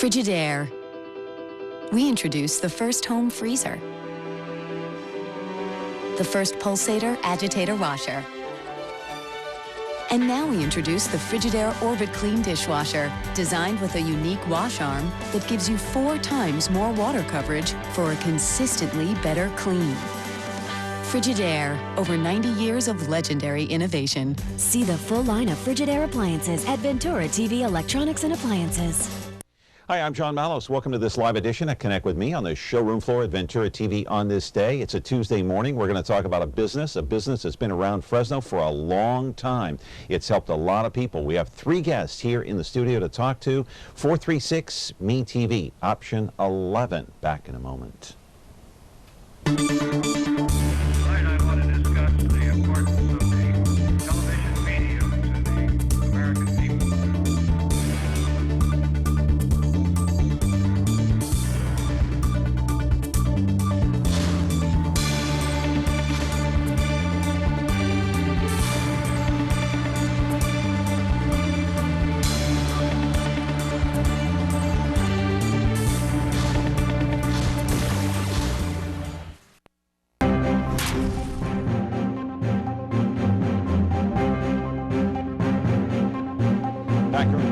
Frigidaire. We introduced the first home freezer, the first pulsator agitator washer, and now we introduce the Frigidaire Orbit Clean dishwasher, designed with a unique wash arm that gives you 4 times more water coverage for a consistently better clean. Frigidaire, over 90 years of legendary innovation. See the full line of Frigidaire appliances at Ventura TV Electronics and Appliances. Hi, I'm John Mallos. Welcome to this live edition of Connect with Me on the showroom floor at Ventura TV on this day. It's a Tuesday morning. We're going to talk about a business that's been around Fresno for a long time. It's helped a lot of people. We have 3 guests here in the studio to talk to. 436-ME-TV, option 11. Back in a moment.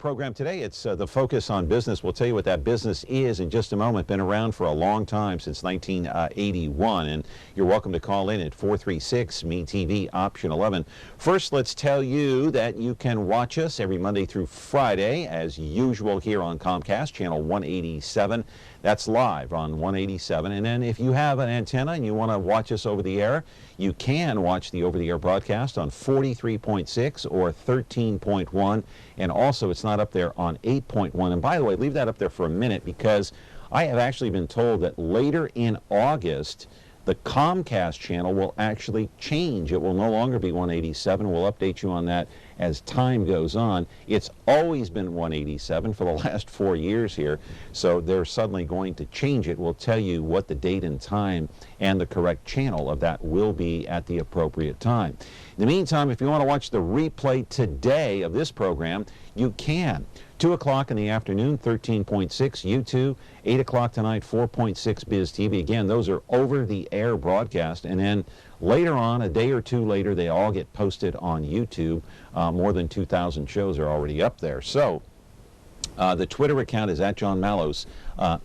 Program today, it's the focus on business. We'll tell you what that business is in just a moment. Been around for a long time, since 1981, and you're welcome to call in at 436-ME-TV, option 11. First, let's tell you that you can watch us every Monday through Friday, as usual, here on Comcast, channel 187. That's live on 187. And then if you have an antenna and you want to watch us over the air, you can watch the over-the-air broadcast on 43.6 or 13.1. And also, it's not up there on 8.1. And by the way, leave that up there for a minute, because I have actually been told that later in August, the Comcast channel will actually change. It will no longer be 187. We'll update you on that as time goes on. It's always been 187 for the last 4 years here, so they're suddenly going to change it. We'll tell you what the date and time and the correct channel of that will be at the appropriate time. In the meantime, if you want to watch the replay today of this program, you can. 2 o'clock in the afternoon, 13.6 YouTube, 8 o'clock tonight, 4.6 Biz TV. Again, those are over-the-air broadcasts, and then later on, a day or two later, they all get posted on YouTube. More than 2,000 shows are already up there. So the Twitter account is at John Mallos,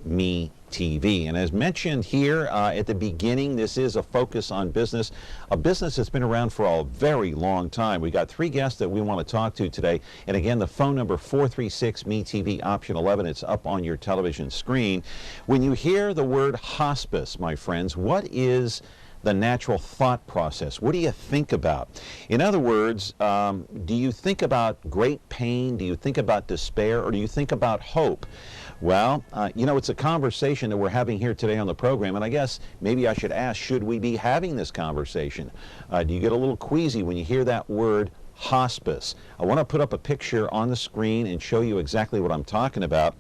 Me TV. And as mentioned here at the beginning, this is a focus on business, a business that's been around for a very long time. We got 3 guests that we want to talk to today. And again, the phone number 436-ME-TV, option 11. It's up on your television screen. When you hear the word hospice, my friends, what is the natural thought process? What do you think about? In other words, do you think about great pain? Do you think about despair? Or do you think about hope? Well, you know, it's a conversation that we're having here today on the program, and I guess maybe I should ask, should we be having this conversation? Do you get a little queasy when you hear that word hospice? I want to put up a picture on the screen and show you exactly what I'm talking about.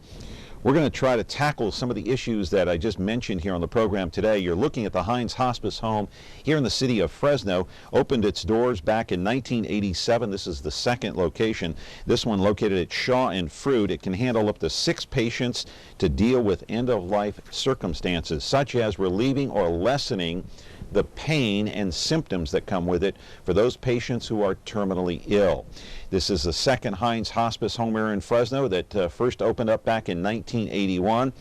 We're going to try to tackle some of the issues that I just mentioned here on the program today. You're looking at the Hinds Hospice home here in the city of Fresno. Opened its doors back in 1987. This is the second location. This one located at Shaw and Fruit. It can handle up to 6 patients to deal with end-of-life circumstances, such as relieving or lessening the pain and symptoms that come with it for those patients who are terminally ill. This is the second Hinds Hospice home here in Fresno that first opened up back in 1981.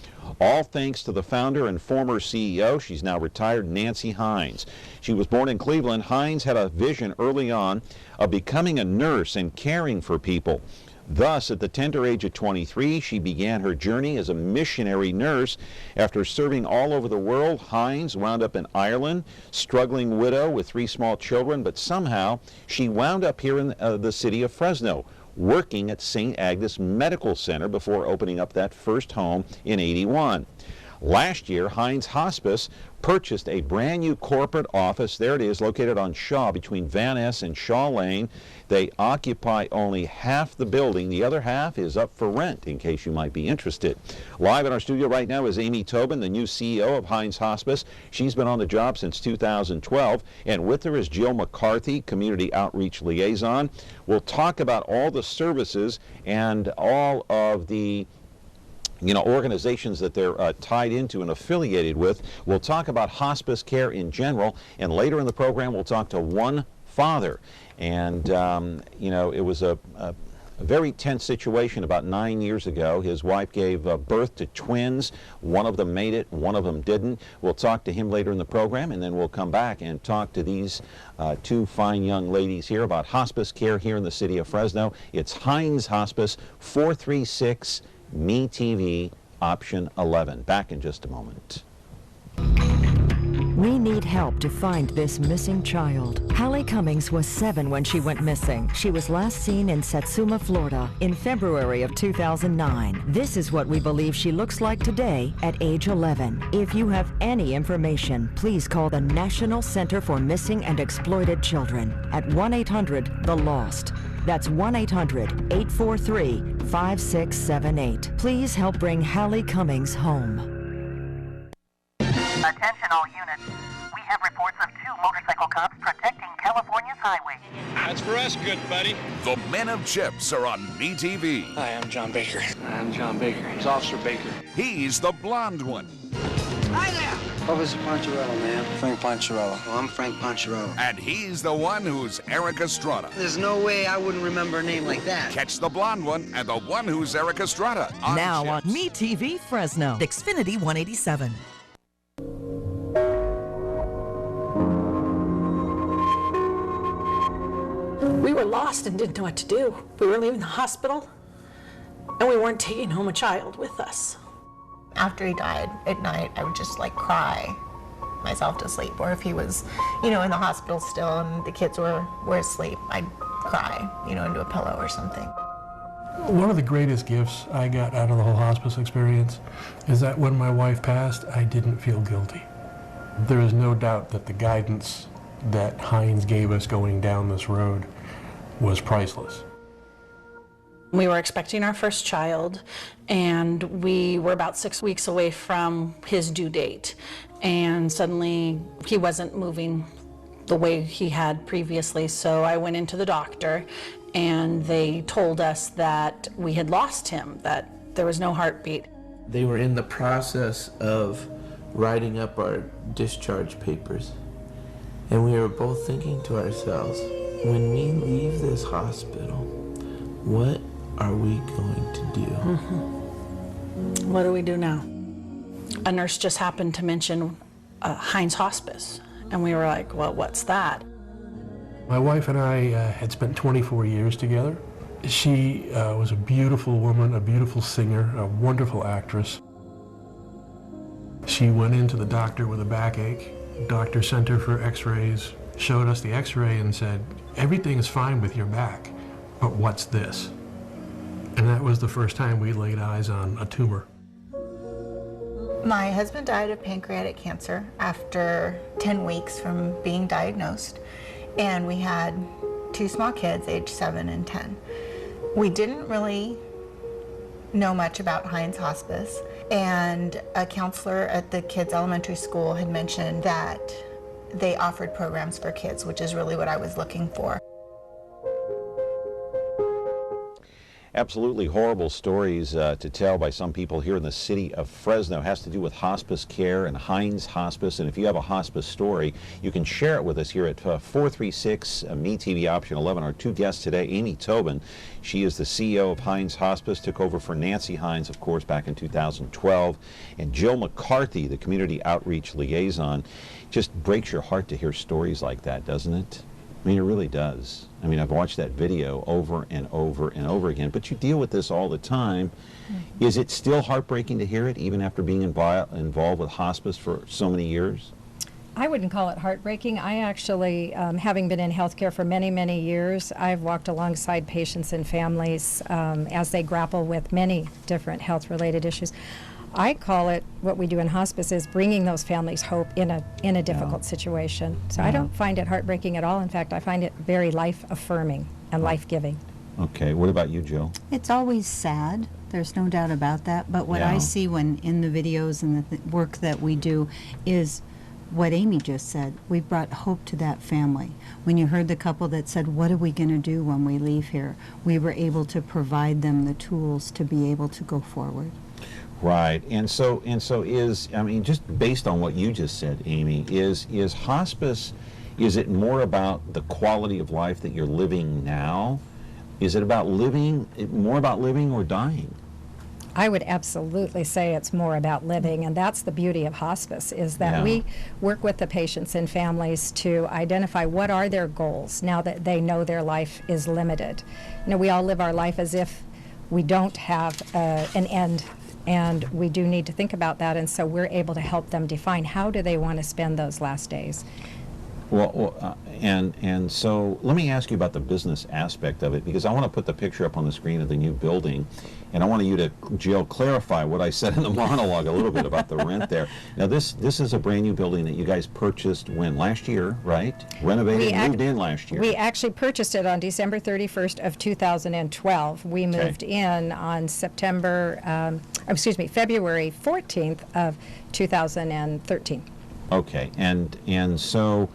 All thanks to the founder and former CEO, she's now retired, Nancy Hinds. She was born in Cleveland. Hinds had a vision early on of becoming a nurse and caring for people. Thus, at the tender age of 23, she began her journey as a missionary nurse. After serving all over the world, Hinds wound up in Ireland, struggling widow with 3 small children, but somehow she wound up here in the city of Fresno, working at St. Agnes Medical Center before opening up that first home in '81. Last year, Hinds Hospice purchased a brand new corporate office. There it is, located on Shaw, between Van Ness and Shaw Lane. They occupy only half the building. The other half is up for rent, in case you might be interested. Live in our studio right now is Amy Tobin, the new CEO of Hinds Hospice. She's been on the job since 2012, and with her is Jill McCarthy, Community Outreach Liaison. We'll talk about all the services and all of the organizations that they're tied into and affiliated with. We'll talk about hospice care in general, and later in the program we'll talk to one father. And, it was a very tense situation about 9 years ago. His wife gave birth to twins. One of them made it, one of them didn't. We'll talk to him later in the program, and then we'll come back and talk to these two fine young ladies here about hospice care here in the city of Fresno. It's Hinds Hospice, 436-ME-TV, option 11. Back in just a moment. We need help to find this missing child. Hallie Cummings was 7 when she went missing. She was last seen in Satsuma, Florida in February of 2009. This is what we believe she looks like today at age 11. If you have any information, please call the National Center for Missing and Exploited Children at 1-800-THE-LOST. That's 1-800-843-5678. Please help bring Hallie Cummings home. Attention all units. We have reports of 2 motorcycle cops protecting California's highway. That's for us, good buddy. The Men of Chips are on ME-TV. Hi, I'm John Baker. I'm John Baker. He's Officer Baker. He's the blonde one. Hi there! Officer Poncherello, man. Frank Poncherello. Oh, I'm Frank Poncherello. And he's the one who's Eric Estrada. There's no way I wouldn't remember a name like that. Catch the blonde one and the one who's Eric Estrada on Now on Chips. ME-TV Fresno, Xfinity 187. We were lost and didn't know what to do. We were leaving the hospital, and we weren't taking home a child with us. After he died at night, I would just cry myself to sleep. Or if he was, in the hospital still and the kids were asleep, I'd cry, into a pillow or something. One of the greatest gifts I got out of the whole hospice experience is that when my wife passed, I didn't feel guilty. There is no doubt that the guidance that Hinds gave us going down this road was priceless. We were expecting our first child, and we were about 6 weeks away from his due date. And suddenly he wasn't moving the way he had previously, so I went into the doctor, and they told us that we had lost him, that there was no heartbeat. They were in the process of writing up our discharge papers, and we were both thinking to ourselves, when we leave this hospital, what are we going to do? What do we do now? A nurse just happened to mention Hinds Hospice, and we were like, well, what's that? My wife and I had spent 24 years together. She was a beautiful woman, a beautiful singer, a wonderful actress. She went into the doctor with a backache. Doctor sent her for x-rays, showed us the x-ray and said, everything is fine with your back, but what's this? And that was the first time we laid eyes on a tumor. My husband died of pancreatic cancer after 10 weeks from being diagnosed, and we had 2 small kids, age 7 and 10. We didn't really know much about Hinds Hospice, and a counselor at the kids' elementary school had mentioned that they offered programs for kids, which is really what I was looking for. Absolutely horrible stories to tell by some people here in the city of Fresno. It has to do with hospice care and Hinds Hospice. And if you have a hospice story, you can share it with us here at 436-ME-TV option 11. Our 2 guests today, Amy Tobin. She is the CEO of Hinds Hospice, took over for Nancy Hinds, of course, back in 2012. And Jill McCarthy, the community outreach liaison. Just breaks your heart to hear stories like that, doesn't it? I mean, it really does. I mean, I've watched that video over and over and over again, but you deal with this all the time. Mm-hmm. Is it still heartbreaking to hear it, even after being involved with hospice for so many years? I wouldn't call it heartbreaking. I actually, having been in healthcare for many, many years, I've walked alongside patients and families as they grapple with many different health-related issues. I call it, what we do in hospice is bringing those families hope in a difficult situation. So I don't find it heartbreaking at all. In fact, I find it very life-affirming and life-giving. Okay, what about you, Jill? It's always sad. There's no doubt about that. But what I see when in the videos and the work that we do is what Amy just said. We've brought hope to that family. When you heard the couple that said, what are we going to do when we leave here? We were able to provide them the tools to be able to go forward. Right, and so is, I mean, just based on what you just said, Amy, is hospice, is it more about the quality of life that you're living now? Is it about more about living or dying? I would absolutely say it's more about living, and that's the beauty of hospice, is that we work with the patients and families to identify what are their goals now that they know their life is limited. You know, we all live our life as if we don't have an end, and we do need to think about that, and so we're able to help them define how do they want to spend those last days. Well, and so let me ask you about the business aspect of it, because I want to put the picture up on the screen of the new building, and I want you to, Jill, clarify what I said in the monologue a little bit about the rent there. Now, this is a brand new building that you guys purchased when? Last year, right? Renovated, moved in last year. We actually purchased it on December 31st of 2012. We moved in on February 14th of 2013. Okay, and so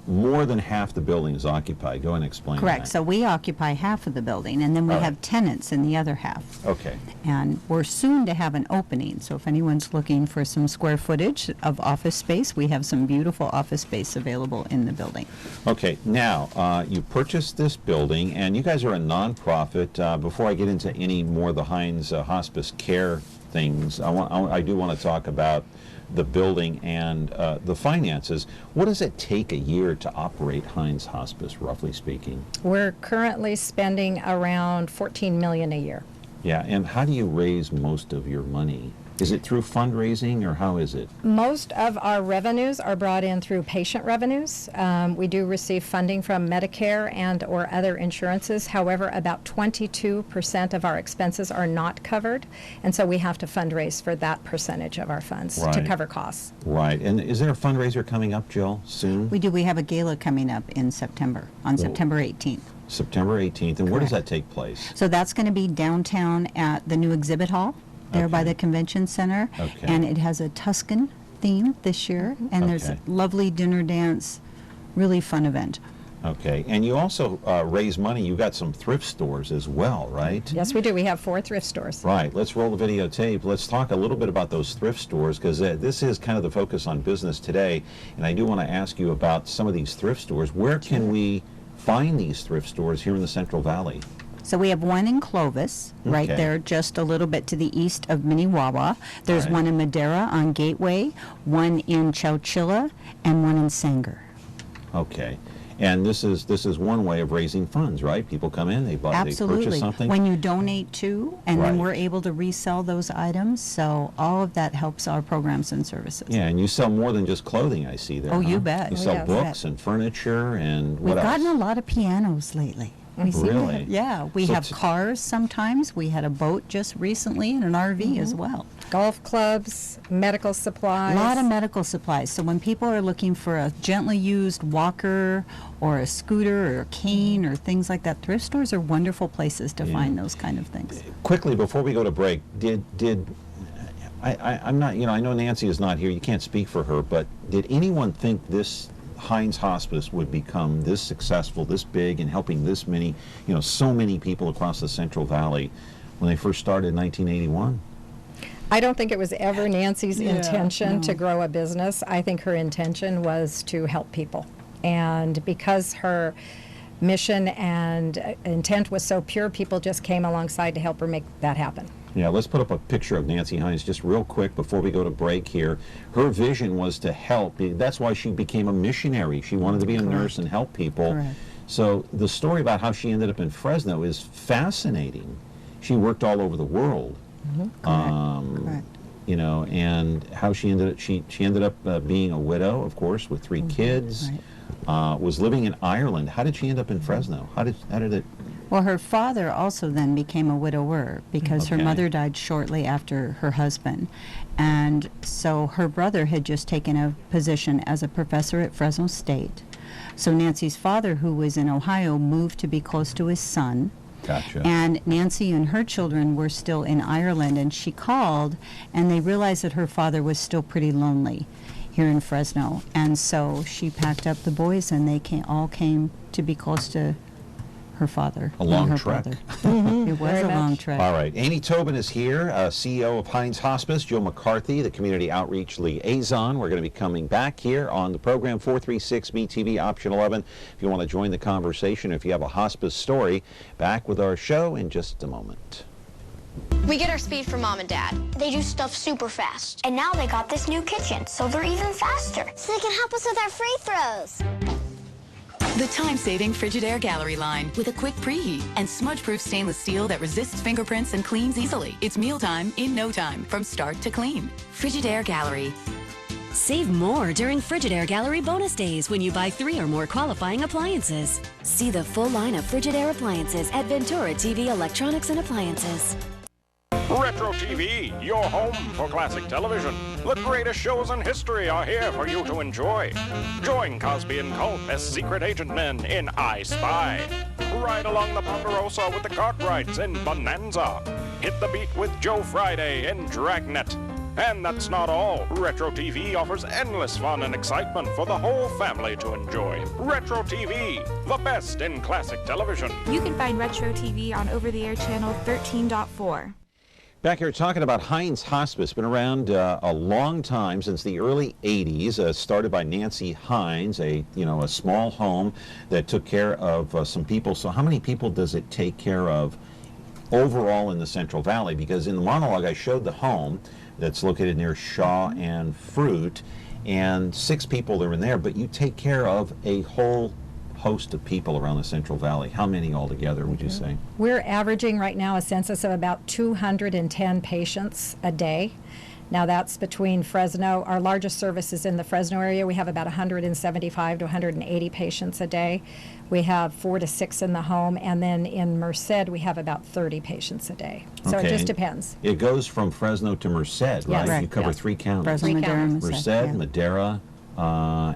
more than half the building is occupied. Go and explain Correct. that. So we occupy half of the building, and then we have tenants in the other half. Okay. And we're soon to have an opening. So if anyone's looking for some square footage of office space, we have some beautiful office space available in the building. Okay. Now, you purchased this building, and you guys are a nonprofit. Before I get into any more of the Hinds Hospice Care things, I do want to talk about the building and the finances. What does it take a year to operate Hinds Hospice, roughly speaking? We're currently spending around $14 million a year. Yeah, and how do you raise most of your money? Is it through fundraising, or how is it? Most of our revenues are brought in through patient revenues. We do receive funding from Medicare and or other insurances. However, about 22% of our expenses are not covered, and so we have to fundraise for that percentage of our funds to cover costs. Right. And is there a fundraiser coming up, Jill, soon? We do. We have a gala coming up in September, on September 18th. September 18th. And where does that take place? So that's going to be downtown at the new exhibit hall, there by the convention center. Okay. And it has a Tuscan theme this year, and there's a lovely dinner dance, really fun event. Okay, and you also raise money. You got some thrift stores as well, right? Yes, we do. We have 4 thrift stores. Right. Let's roll the videotape. Let's talk a little bit about those thrift stores, because this is kind of the focus on business today. And I do want to ask you about some of these thrift stores. Where can we find these thrift stores here in the Central Valley? So we have one in Clovis, right there, just a little bit to the east of Minnewawa. There's one in Madera on Gateway, one in Chowchilla, and one in Sanger. Okay. And this is one way of raising funds, right? People come in, they purchase something. When you donate to, and then we're able to resell those items, so all of that helps our programs and services. Yeah, and you sell more than just clothing, I see there. Oh, you bet. You sell books and furniture and what else? We've gotten a else? lot of pianos lately. We Really? We have cars sometimes. We had a boat just recently and an RV as well. Golf clubs, medical supplies. A lot of medical supplies. So when people are looking for a gently used walker or a scooter or a cane or things like that, thrift stores are wonderful places to find those kind of things. Quickly, before we go to break, I'm not, I know Nancy is not here, you can't speak for her, but did anyone think this Hinds Hospice would become this successful, this big, and helping this many, so many people across the Central Valley when they first started in 1981? I don't think it was ever Nancy's intention to grow a business. I think her intention was to help people. And because her mission and intent was so pure, people just came alongside to help her make that happen. Yeah, let's put up a picture of Nancy Hinds just real quick before we go to break here. Her vision was to help. That's why she became a missionary. She wanted to be a nurse and help people. Correct. So the story about how she ended up in Fresno is fascinating. She worked all over the world. Correct. And how she ended up being a widow, of course, with 3 kids. Was living in Ireland. How did she end up in Fresno? How did it? Well, her father also then became a widower because her mother died shortly after her husband. And so her brother had just taken a position as a professor at Fresno State. So Nancy's father, who was in Ohio, moved to be close to his son. Gotcha. And Nancy and her children were still in Ireland, and she called, and they realized that her father was still pretty lonely here in Fresno. And so she packed up the boys, and they all came to be close to her father. A long and her trek. brother. Mm-hmm. It was a long trek. All right. Amy Tobin is here, CEO of Hinds Hospice. Joe McCarthy, the Community Outreach Liaison. We're going to be coming back here on the program 436-MeTV, option 11. If you want to join the conversation, if you have a hospice story, back with our show in just a moment. We get our speed from Mom and Dad. They do stuff super fast. And now they got this new kitchen, so they're even faster. So they can help us with our free throws. The time-saving Frigidaire Gallery line with a quick preheat and smudge-proof stainless steel that resists fingerprints and cleans easily. It's mealtime in no time, from start to clean. Frigidaire Gallery. Save more during Frigidaire Gallery bonus days when you buy 3 or more qualifying appliances. See the full line of Frigidaire appliances at Ventura TV Electronics and Appliances. Retro TV, your home for classic television. The greatest shows in history are here for you to enjoy. Join Cosby and Colt as secret agent men in I Spy. Ride along the Ponderosa with the Cartwrights in Bonanza. Hit the beat with Joe Friday in Dragnet. And that's not all. Retro TV offers endless fun and excitement for the whole family to enjoy. Retro TV, the best in classic television. You can find Retro TV on over-the-air channel 13.4. Back here talking about Hinds Hospice. Been around a long time, since the early 80s. Started by Nancy Hinds, a small home that took care of some people. So how many people does it take care of overall in the Central Valley? Because in the monologue I showed the home that's located near Shaw and Fruit, and 6 people are in there, but you take care of a whole host of people around the Central Valley. How many altogether would you say? We're averaging right now a census of about 210 patients a day. Now that's between Fresno. Our largest service is in the Fresno area. We have about 175 to 180 patients a day. We have 4 to 6 in the home, and then in Merced we have about 30 patients a day. So Okay. it just depends. It goes from Fresno to Merced, right? Yes. You cover Yes. 3 counties. Fresno, Madera, and Merced, yeah. Madera,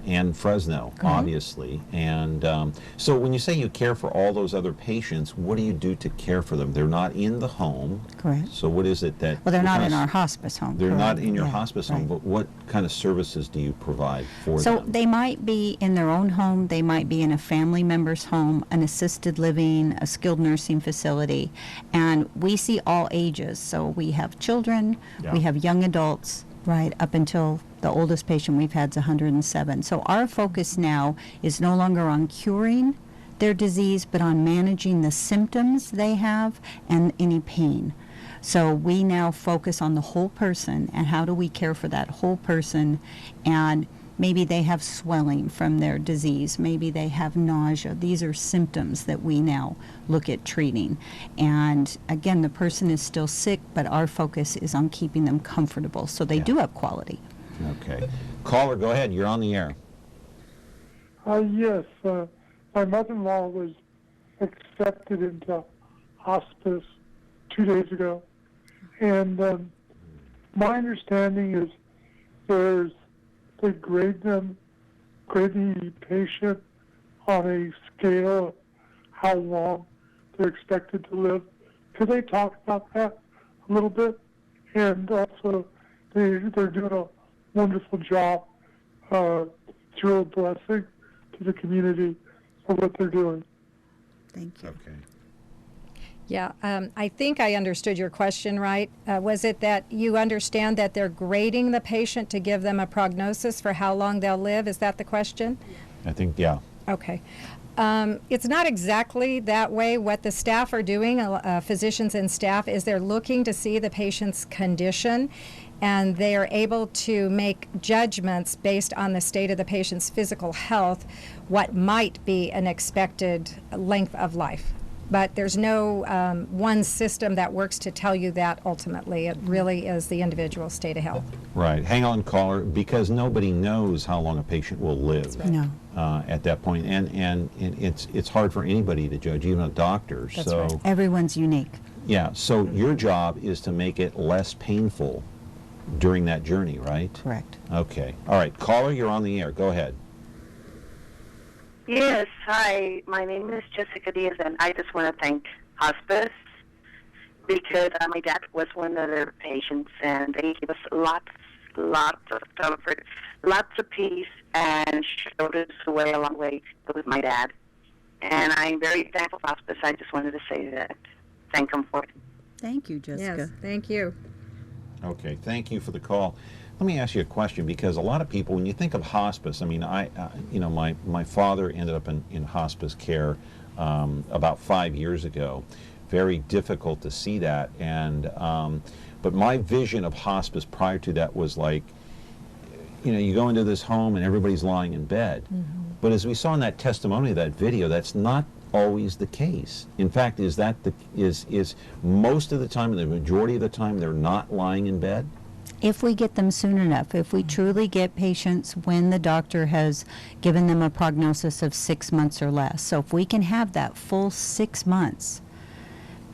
and Fresno, obviously. And so when you say you care for all those other patients, what do you do to care for them? They're not in the home. Correct. So what is it that... Well, they're not in our hospice home. They're not correct. in your Yeah, hospice home, right. but what kind of services do you provide for So them? they might be in their own home, they might be in a family member's home, an assisted living, a skilled nursing facility, and we see all ages. So we have children, we have young adults, right, up until the oldest patient we've had is 107. So our focus now is no longer on curing their disease, but on managing the symptoms they have and any pain. So we now focus on the whole person and how do we care for that whole person. And maybe they have swelling from their disease, maybe they have nausea. These are symptoms that we now look at treating. And again, the person is still sick, but our focus is on keeping them comfortable so they do have quality. Okay. Caller, go ahead. You're on the air. Yes. My mother-in-law was accepted into hospice 2 days ago. And my understanding is they grade the patient on a scale of how long they're expected to live. Could they talk about that a little bit? And also, they're doing a wonderful job. It's a real blessing to the community for what they're doing. Thank you. Okay. Yeah, I think I understood your question right. Was it that you understand that they're grading the patient to give them a prognosis for how long they'll live? Is that the question? I think, yeah. Okay. It's not exactly that way. What the staff are doing, physicians and staff, is they're looking to see the patient's condition, and they are able to make judgments based on the state of the patient's physical health, what might be an expected length of life. But there's no one system that works to tell you that ultimately. It really is the individual state of health. Right. Hang on, caller, because nobody knows how long a patient will live No. At that point. And it's hard for anybody to judge, even a doctor. That's so right. Everyone's unique. Yeah, so your job is to make it less painful during that journey, right? Correct. Okay. All right. Caller, you're on the air. Go ahead. Yes, hi. My name is Jessica Diaz, and I just want to thank Hospice because my dad was one of their patients, and they gave us lots of comfort, lots of peace, and showed us the way a long way with my dad. And I'm very thankful for hospice. I just wanted to say that. Thank them for it. Thank you, Jessica. Yes, thank you. Okay, thank you for the call. Let me ask you a question, because a lot of people, when you think of hospice, I mean, my father ended up in hospice care about 5 years ago. Very difficult to see that, and but my vision of hospice prior to that was like, you go into this home and everybody's lying in bed. Mm-hmm. But as we saw in that testimony, that video, that's not always the case. In fact, is most of the time, the majority of the time, they're not lying in bed? If we get them soon enough, if we truly get patients when the doctor has given them a prognosis of 6 months or less. So if we can have that full 6 months,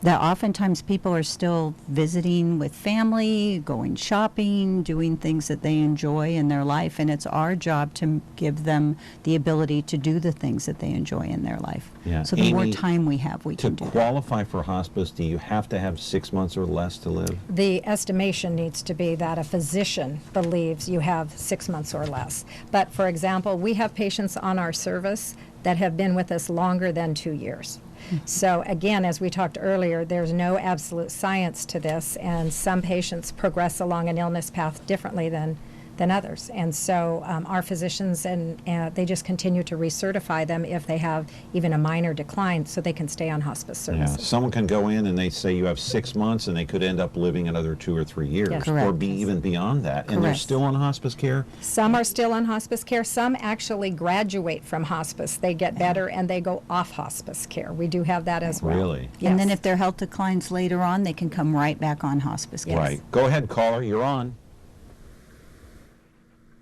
that oftentimes people are still visiting with family, going shopping, doing things that they enjoy in their life, and it's our job to give them the ability to do the things that they enjoy in their life. Yeah. So the Amy, more time we have, we can do to qualify for hospice, do you have to have 6 months or less to live? The estimation needs to be that a physician believes you have 6 months or less. But for example, we have patients on our service that have been with us longer than 2 years. So again, as we talked earlier, there's no absolute science to this, and some patients progress along an illness path differently than others. And so our physicians, and they just continue to recertify them if they have even a minor decline, so they can stay on hospice services. Yeah, someone can go in and they say you have 6 months, and they could end up living another 2 or 3 years, Yes. or be even beyond that. And they're Correct. still on hospice care? Some are still on hospice care. Some actually graduate from hospice. They get better and they go off hospice care. We do have that as well. Really? Yes. And then if their health declines later on, they can come right back on hospice care. Right. Go ahead, caller. You're on.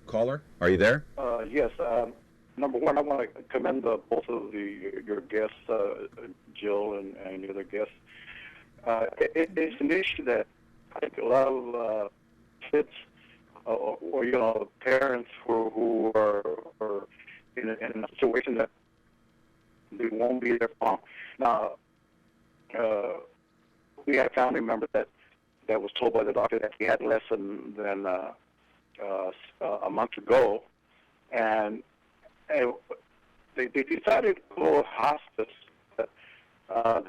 Caller, are you there? Yes. Number one, I want to commend both of your guests, Jill and the other guests. It's an issue that I think a lot of kids or parents who are in a situation that they won't be there for long. Now, we had a family member that was told by the doctor that he had less than a month ago, and they decided to go hospice.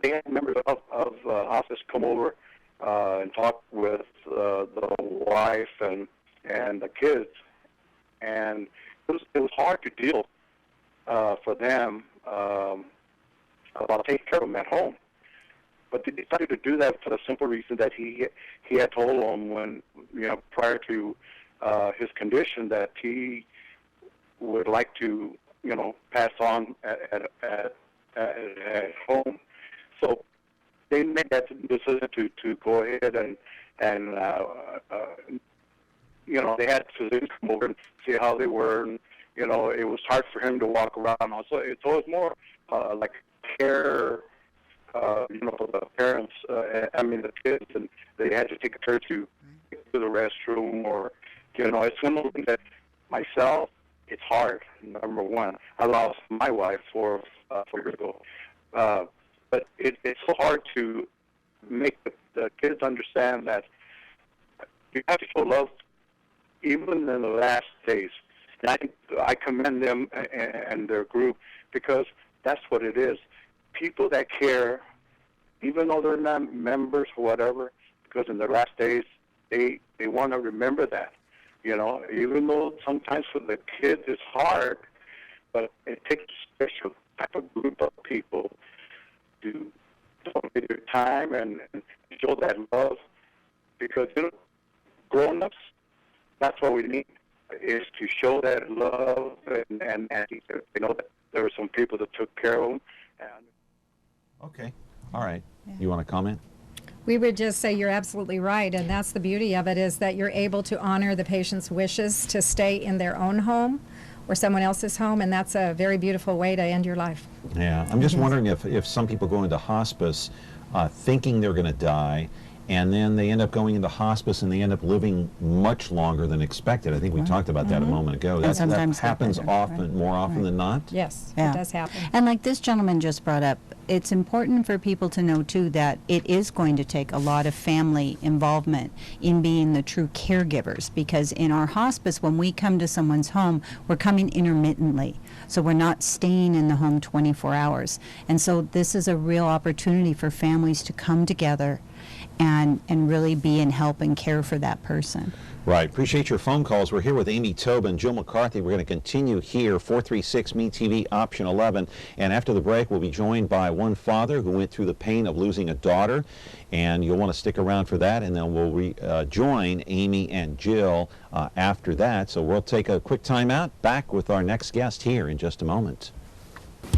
They had members of hospice come over and talk with the wife and the kids, and it was hard to deal for them about taking care of them at home. But they decided to do that for the simple reason that he had told them when, prior to his condition, that he would like to, pass on at home. So they made that decision to go ahead and they had physicians come over and see how they were, and it was hard for him to walk around. So it was more like care. For the parents, the kids, and they had to take her to the restroom, or, it's one of the things that myself, it's hard, number one. I lost my wife 4 years ago. But it's so hard to make the kids understand that you have to show love even in the last days. And I commend them and their group, because that's what it is. People that care, even though they're not members or whatever, because in their last days, they want to remember that. Even though sometimes for the kids it's hard, but it takes a special type of group of people to donate their time and show that love, because grown-ups, that's what we need, is to show that love, and that there were some people that took care of them. Okay. All right. You want to comment? We would just say you're absolutely right, and that's the beauty of it, is that you're able to honor the patient's wishes to stay in their own home or someone else's home, and that's a very beautiful way to end your life. Yeah. I'm just wondering if some people go into hospice thinking they're going to die, and then they end up going into hospice and they end up living much longer than expected. I think we talked about that a moment ago. And sometimes that happens often, more often than not. Yes, Yeah. it does happen. And like this gentleman just brought up, it's important for people to know too that it is going to take a lot of family involvement in being the true caregivers, because in our hospice, when we come to someone's home, we're coming intermittently. So we're not staying in the home 24 hours. And so this is a real opportunity for families to come together and really be and help and care for that person. Right. Appreciate your phone calls. We're here with Amy Tobin, Jill McCarthy. We're going to continue here, 436 MeTV, option 11. And after the break, we'll be joined by one father who went through the pain of losing a daughter. And you'll want to stick around for that. And then we'll join Amy and Jill after that. So we'll take a quick time out. Back with our next guest here in just a moment.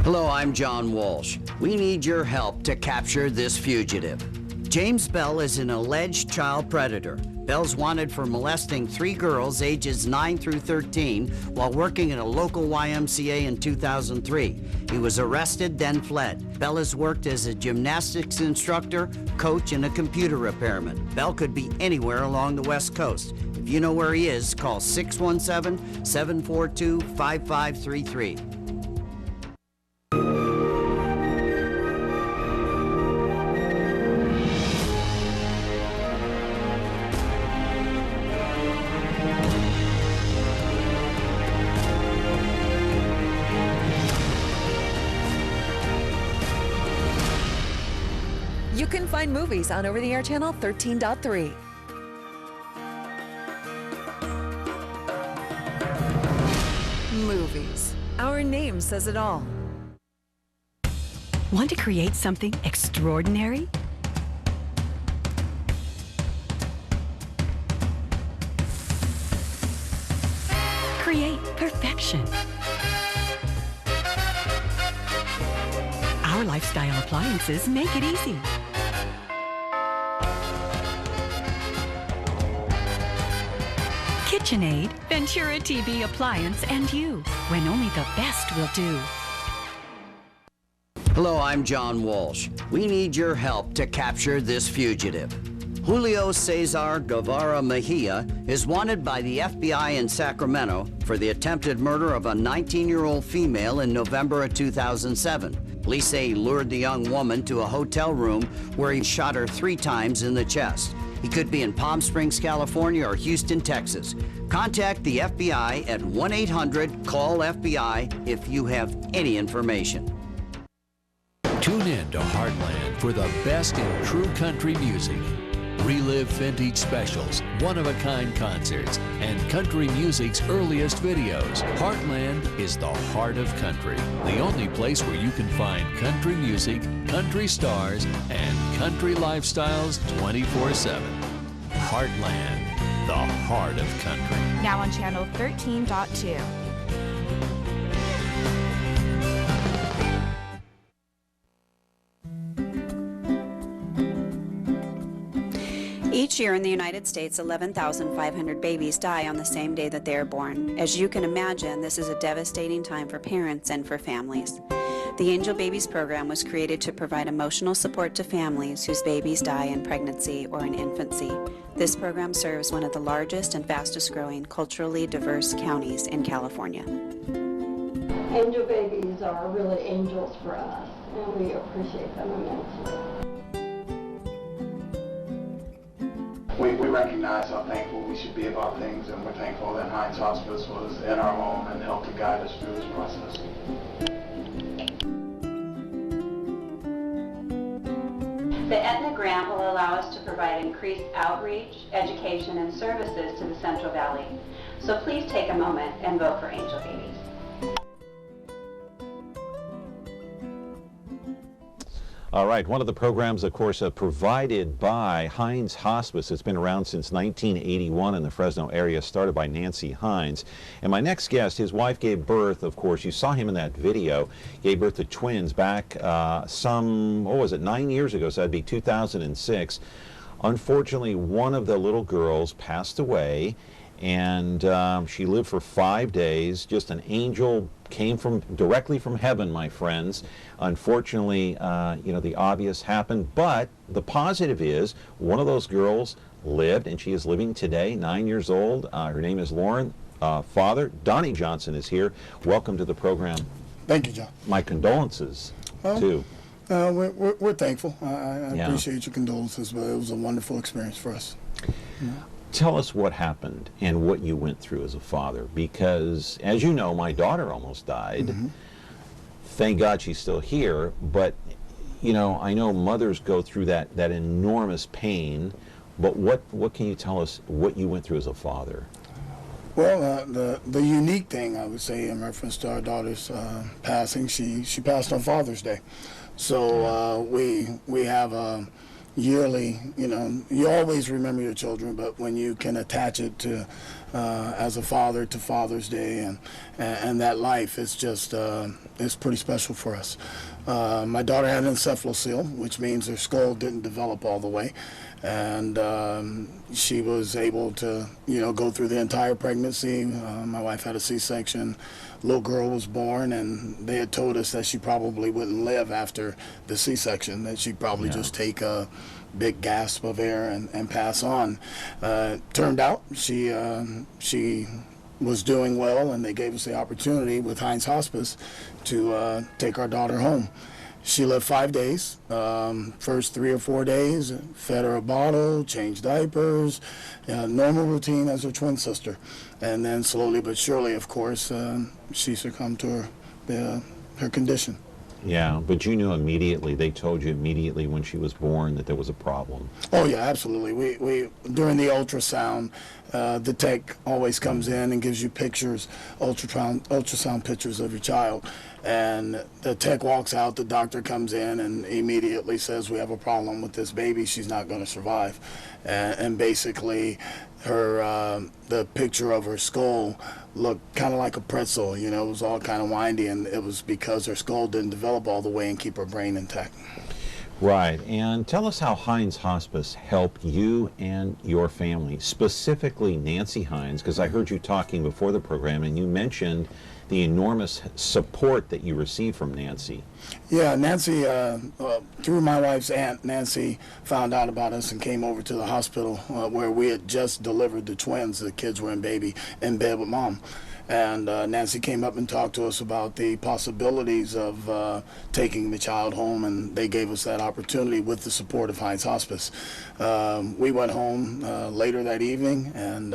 Hello, I'm John Walsh. We need your help to capture this fugitive. James Bell is an alleged child predator. Bell's wanted for molesting 3 girls ages 9 through 13 while working at a local YMCA in 2003. He was arrested, then fled. Bell has worked as a gymnastics instructor, coach, and a computer repairman. Bell could be anywhere along the West Coast. If you know where he is, call 617-742-5533. You can find movies on over-the-air channel 13.3. Movies. Our name says it all. Want to create something extraordinary? Create perfection. Our lifestyle appliances make it easy. KitchenAid, Ventura TV appliance, and you, when only the best will do. Hello, I'm John Walsh. We need your help to capture this fugitive. Julio Cesar Guevara Mejia is wanted by the FBI in Sacramento for the attempted murder of a 19-year-old female in November of 2007. Police say he lured the young woman to a hotel room where he shot her 3 times in the chest. He could be in Palm Springs, California, or Houston, Texas. Contact the FBI at 1-800-CALL-FBI if you have any information. Tune in to Heartland for the best in true country music. Relive vintage specials, one-of-a-kind concerts, and country music's earliest videos. Heartland is the heart of country, the only place where you can find country music, country stars, and country lifestyles 24/7. Heartland, the heart of country. Now on channel 13.2. Each year in the United States, 11,500 babies die on the same day that they are born. As you can imagine, this is a devastating time for parents and for families. The Angel Babies program was created to provide emotional support to families whose babies die in pregnancy or in infancy. This program serves one of the largest and fastest growing culturally diverse counties in California. Angel babies are really angels for us, and we appreciate them immensely. We recognize how thankful we should be about things, and we're thankful that Hinds Hospice was in our home and helped to guide us through this process. The Aetna grant will allow us to provide increased outreach, education, and services to the Central Valley. So please take a moment and vote for Angel Babies. All right, one of the programs, of course, provided by Hinds Hospice. It's been around since 1981 in the Fresno area, started by Nancy Hinds. And my next guest, his wife gave birth, of course, you saw him in that video, gave birth to twins back 9 years ago, so that'd be 2006. Unfortunately, one of the little girls passed away, and she lived for 5 days, just an angel came directly from heaven, my friends. Unfortunately, the obvious happened, but the positive is one of those girls lived, and she is living today, 9 years old. Her name is Lauren. Father, Donnie Johnson, is here. Welcome to the program. Thank you, John. My condolences, too. We're thankful. I appreciate your condolences, but it was a wonderful experience for us. Yeah. Tell us what happened and what you went through as a father, because, as you know, my daughter almost died. Mm-hmm. Thank God she's still here, but, I know mothers go through that enormous pain, but what can you tell us what you went through as a father? Well, the unique thing, I would say, in reference to our daughter's passing, she passed on Father's Day. So we have a yearly, you always remember your children, but when you can attach it to, as a father, to Father's Day and that life, it's just, it's pretty special for us. My daughter had an encephalocele, which means her skull didn't develop all the way. And she was able to, go through the entire pregnancy. My wife had a C-section. Little girl was born, and they had told us that she probably wouldn't live after the C-section, that she'd probably just take a big gasp of air and pass on. Turned out she was doing well, and they gave us the opportunity with Hinds Hospice to take our daughter home. She lived 5 days. First 3 or 4 days, fed her a bottle, changed diapers, normal routine as her twin sister. And then slowly but surely, of course, she succumbed to her condition. Yeah, but you knew immediately, they told you immediately when she was born that there was a problem. Oh yeah, absolutely. We during the ultrasound, the tech always comes in and gives you pictures, ultrasound pictures of your child. And the tech walks out, the doctor comes in and immediately says, we have a problem with this baby, she's not going to survive. And basically, the picture of her skull looked kind of like a pretzel, it was all kind of windy, and it was because her skull didn't develop all the way and keep her brain intact. Right, and tell us how Hinds Hospice helped you and your family, specifically Nancy Hinds, because I heard you talking before the program and you mentioned the enormous support that you received from Nancy. Yeah, Nancy, through my wife's aunt, Nancy found out about us and came over to the hospital where we had just delivered the twins. The kids were in bed with Mom. And Nancy came up and talked to us about the possibilities of taking the child home, and they gave us that opportunity with the support of Hinds Hospice. We went home later that evening, and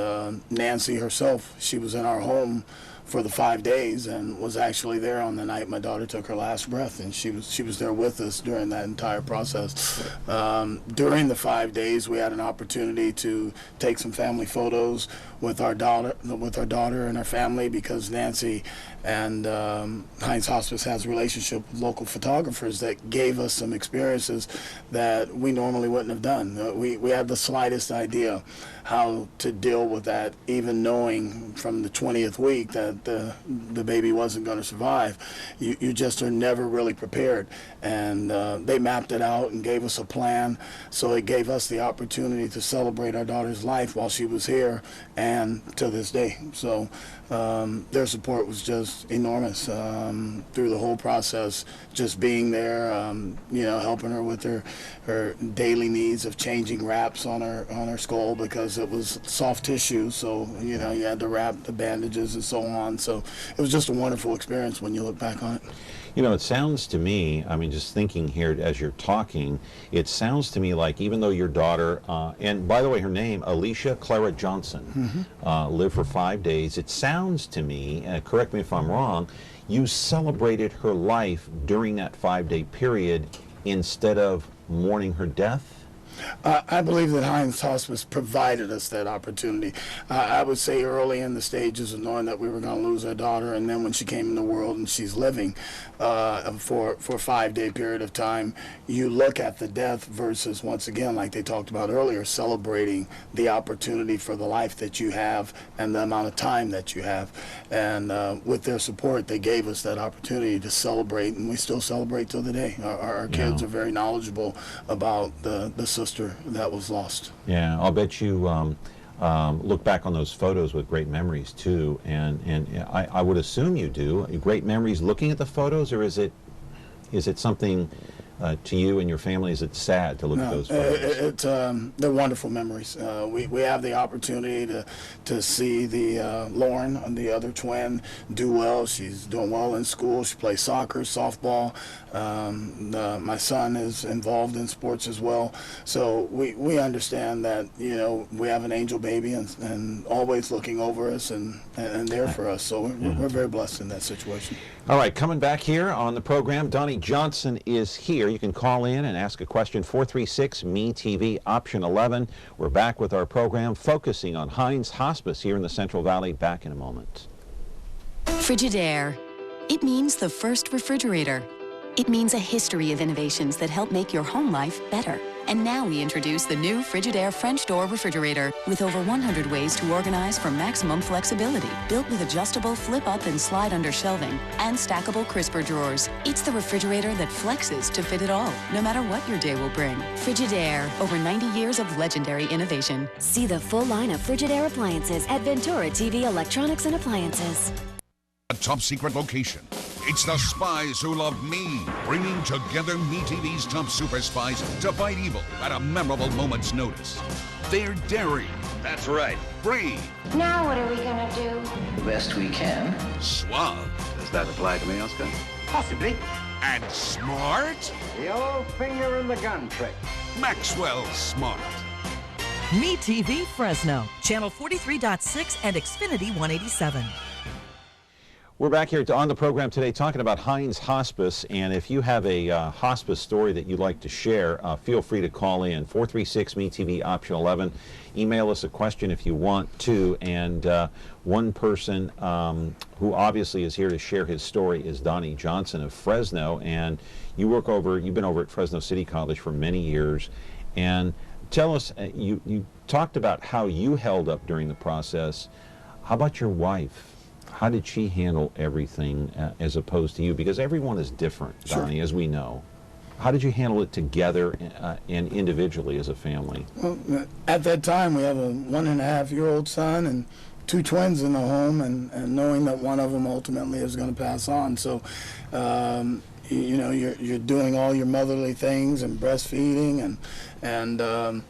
Nancy herself, she was in our home for the 5 days and was actually there on the night my daughter took her last breath, and she was there with us during that entire process. During the 5 days, we had an opportunity to take some family photos with our daughter and our family, because Nancy and Hinds Hospice has a relationship with local photographers that gave us some experiences that we normally wouldn't have done. We had the slightest idea how to deal with that, even knowing from the 20th week that the baby wasn't going to survive. You just are never really prepared. And they mapped it out and gave us a plan, so it gave us the opportunity to celebrate our daughter's life while she was here and to this day. So their support was just enormous through the whole process, just being there, helping her with her daily needs of changing wraps on her skull, because it was soft tissue, so you had to wrap the bandages and so on. So it was just a wonderful experience when you look back on it. It sounds to me, just thinking here as you're talking, it sounds to me like even though your daughter, and by the way, her name, Alicia Clara Johnson, lived for 5 days, it sounds to me, correct me if I'm wrong, you celebrated her life during that 5-day period instead of mourning her death? I believe that Hinds Hospice provided us that opportunity. I would say early in the stages of knowing that we were going to lose our daughter, and then when she came in the world and she's living for a 5-day period of time, you look at the death versus, once again, like they talked about earlier, celebrating the opportunity for the life that you have and the amount of time that you have. And with their support, they gave us that opportunity to celebrate, and we still celebrate till the day. Our kids are very knowledgeable about the sister that was lost. Yeah, I'll bet you look back on those photos with great memories too, and I would assume you do. Great memories looking at the photos, or is it something to you and your family? Is it sad to look at those photos? They're wonderful memories. We have the opportunity to see Lauren, the other twin, do well. She's doing well in school. She plays soccer, softball. My son is involved in sports as well. So we understand that, you know, we have an angel baby and always looking over us and there for us. So we're very blessed in that situation. All right, coming back here on the program, Donnie Johnson is here. You can call in and ask a question, 436-ME-TV, option 11. We're back with our program focusing on Hinds Hospice here in the Central Valley. Back in a moment. Frigidaire. It means the first refrigerator. It means a history of innovations that help make your home life better. And now we introduce the new Frigidaire French door refrigerator with over 100 ways to organize for maximum flexibility. Built with adjustable flip-up and slide-under shelving and stackable crisper drawers. It's the refrigerator that flexes to fit it all, no matter what your day will bring. Frigidaire, over 90 years of legendary innovation. See the full line of Frigidaire appliances at Ventura TV Electronics and Appliances. A top secret location. It's the Spies Who Love Me, bringing together MeTV's top super spies to fight evil at a memorable moment's notice. They're daring. That's right. Brave. Now what are we gonna do? The best we can. Suave. Does that apply to me, Oscar? Possibly. And smart. The old finger in the gun trick. Maxwell Smart. MeTV Fresno, channel 43.6 and Xfinity 187. We're back here on the program today talking about Hinds Hospice, and if you have a hospice story that you'd like to share, feel free to call in, 436-ME-TV, option 11. Email us a question if you want to, and one person who obviously is here to share his story is Donnie Johnson of Fresno, and you've been over at Fresno City College for many years, and tell us, you talked about how you held up during the process. How about your wife? How did she handle everything as opposed to you? Because everyone is different, Donnie, as we know. How did you handle it together and individually as a family? Well, at that time, we have a 1.5-year-old son and 2 twins in the home, and knowing that one of them ultimately is going to pass on. So, you know, you're doing all your motherly things and breastfeeding, and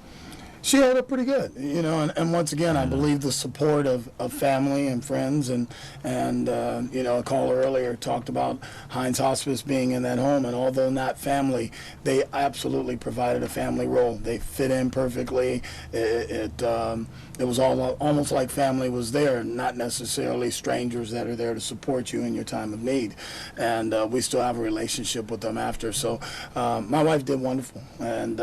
she held up pretty good, you know, and once again, I believe the support of family and friends, and you know, a caller earlier talked about Hinds Hospice being in that home, and although not family, they absolutely provided a family role. They fit in perfectly. It was almost like family was there, not necessarily strangers that are there to support you in your time of need. And we still have a relationship with them after. So my wife did wonderful, and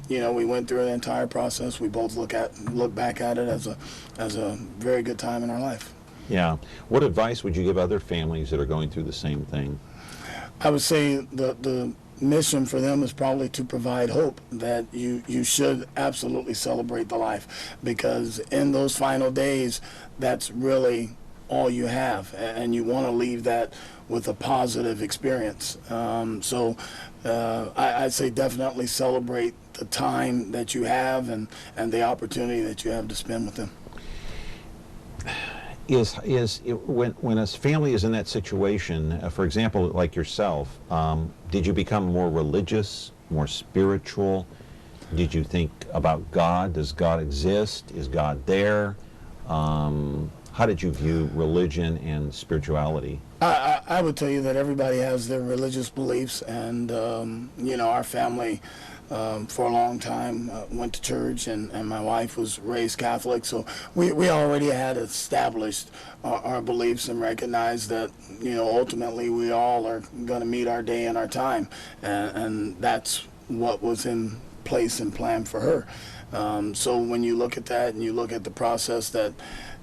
you know, we went through the entire process. We both look back at it as a very good time in our life. Yeah. What advice would you give other families that are going through the same thing? I would say the mission for them is probably to provide hope that you should absolutely celebrate the life, because in those final days, that's really all you have, and you want to leave that with a positive experience. So I'd say definitely celebrate the time that you have and the opportunity that you have to spend with them. When a family is in that situation, for example, like yourself, did you become more religious, more spiritual? Did you think about God? Does God exist? Is God there? How did you view religion and spirituality? I would tell you that everybody has their religious beliefs, and you know, our family for a long time went to church, and my wife was raised Catholic, so we already had established our beliefs and recognized that, you know, ultimately we all are going to meet our day and our time, and that's what was in place and planned for her. So when you look at that and you look at the process that,